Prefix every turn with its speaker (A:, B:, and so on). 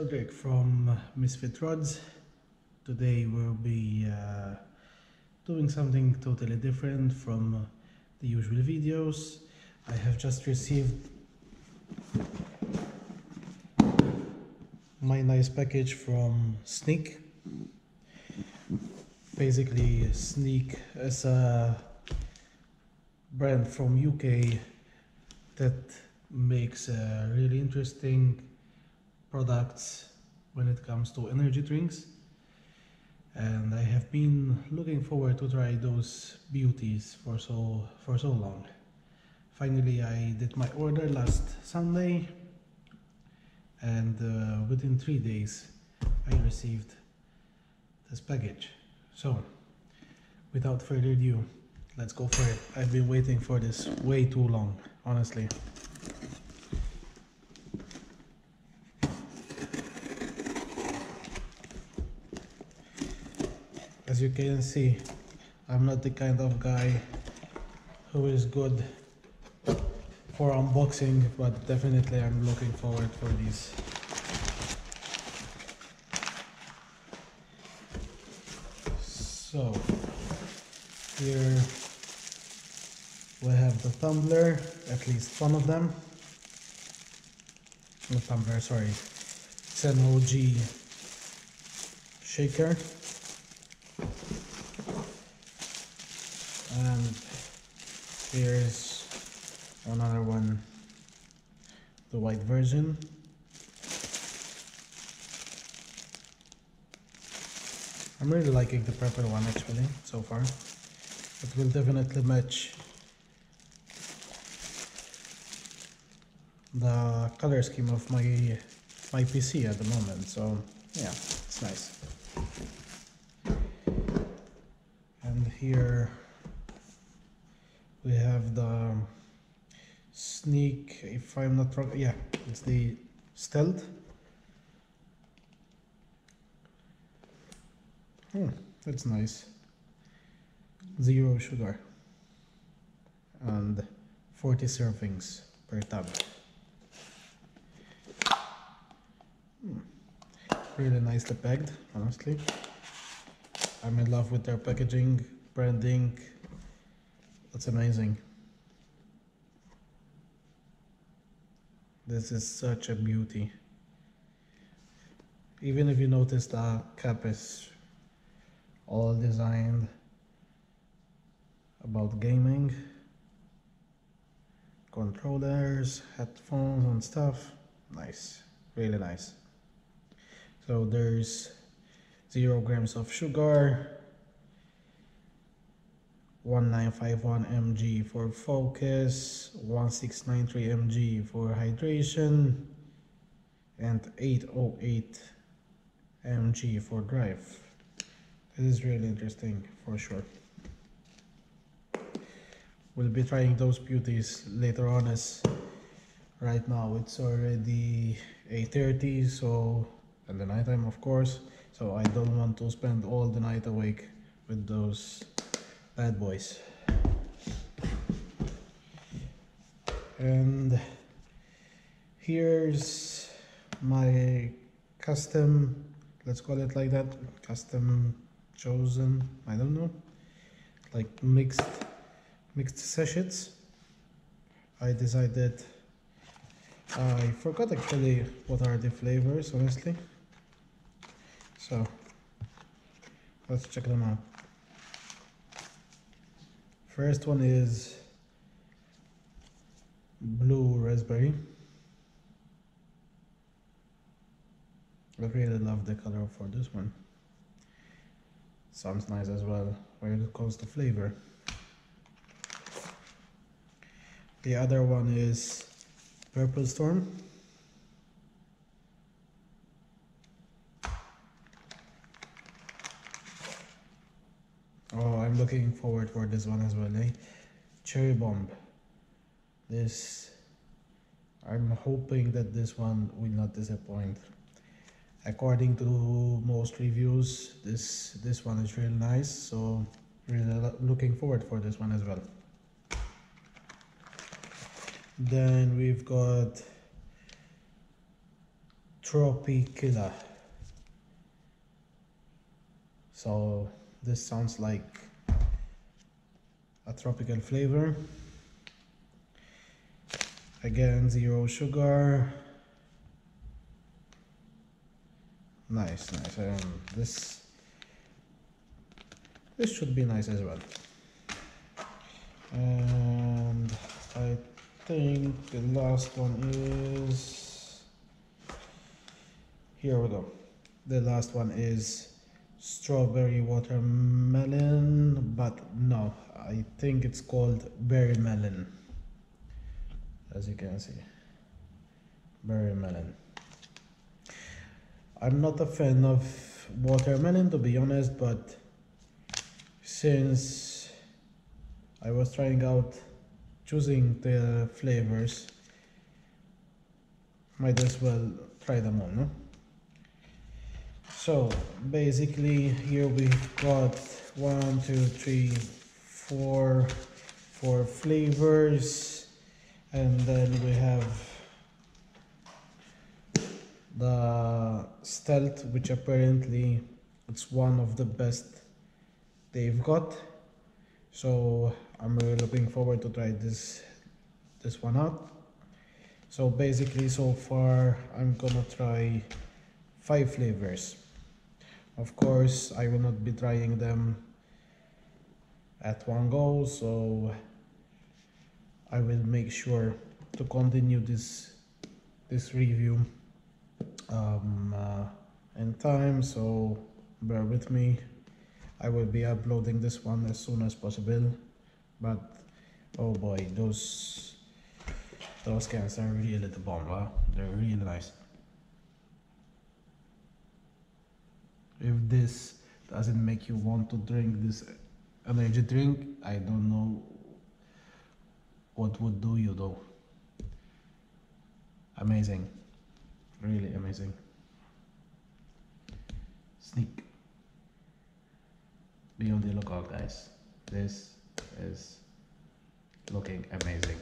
A: Roderick from Misfit Rods. Today we'll be doing something totally different from the usual videos. I have just received my nice package from Sneak. Basically, Sneak is a brand from UK that makes really interesting products when it comes to energy drinks, and I have been looking forward to try those beauties for so long. Finally, I did my order last Sunday, and within 3 days I received this package. So without further ado, let's go for it. I've been waiting for this way too long, honestly. As you can see, I'm not the kind of guy who is good for unboxing, but definitely I'm looking forward for these. So here we have the tumbler, at least one of them. Not tumbler, sorry. It's an OG shaker. And here's another one, the white version. I'm really liking the purple one actually so far. It will definitely match the color scheme of my PC at the moment, so yeah, it's nice. And here we have the Sneak, if I'm not wrong, yeah, it's the Stealth. That's nice. 0 sugar and 40 servings per tub. Really nicely packed, honestly. I'm in love with their packaging, branding. That's amazing. This is such a beauty. Even if you notice the cap is all designed about gaming, controllers, headphones and stuff. Nice, really nice. So there's 0 grams of sugar, 1951 mg for focus, 1693 mg for hydration, and 808 mg for drive. This is really interesting for sure. We'll be trying those beauties later on, as right now it's already 8:30, so, and the nighttime of course, so I don't want to spend all the night awake with those bad boys. And here's my custom, let's call it like that, custom chosen, I don't know, like mixed sachets. I decided, I forgot actually what are the flavors, honestly, so let's check them out. First one is blue raspberry. I really love the color for this one. Sounds nice as well when it comes to flavor. The other one is Purple Storm. Oh, I'm looking forward for this one as well, eh? Cherry Bomb. This, I'm hoping that this one will not disappoint. According to most reviews, this one is really nice, so really looking forward for this one as well. Then we've got Tropicilla. So this sounds like a tropical flavor. Again, 0 sugar. Nice. This should be nice as well. And I think the last one is, here we go. The last one is strawberry watermelon, but no, I think it's called berry melon. As you can see, berry melon. I'm not a fan of watermelon, to be honest, but since I was trying out choosing the flavors, might as well try them all, no? So basically here we've got 1, 2, 3, 4 flavors, and then we have the Stealth, which apparently it's one of the best they've got. So I'm really looking forward to try this one out. So basically, so far I'm gonna try 5 flavors. Of course, I will not be trying them at one go, so I will make sure to continue this review in time, so bear with me. I will be uploading this one as soon as possible, but oh boy, those cans are really the bomb. Wow, they're really nice. If this doesn't make you want to drink this energy drink, I don't know what would do you though. Amazing, really amazing. Sneak. Be on the lookout, guys. This is looking amazing.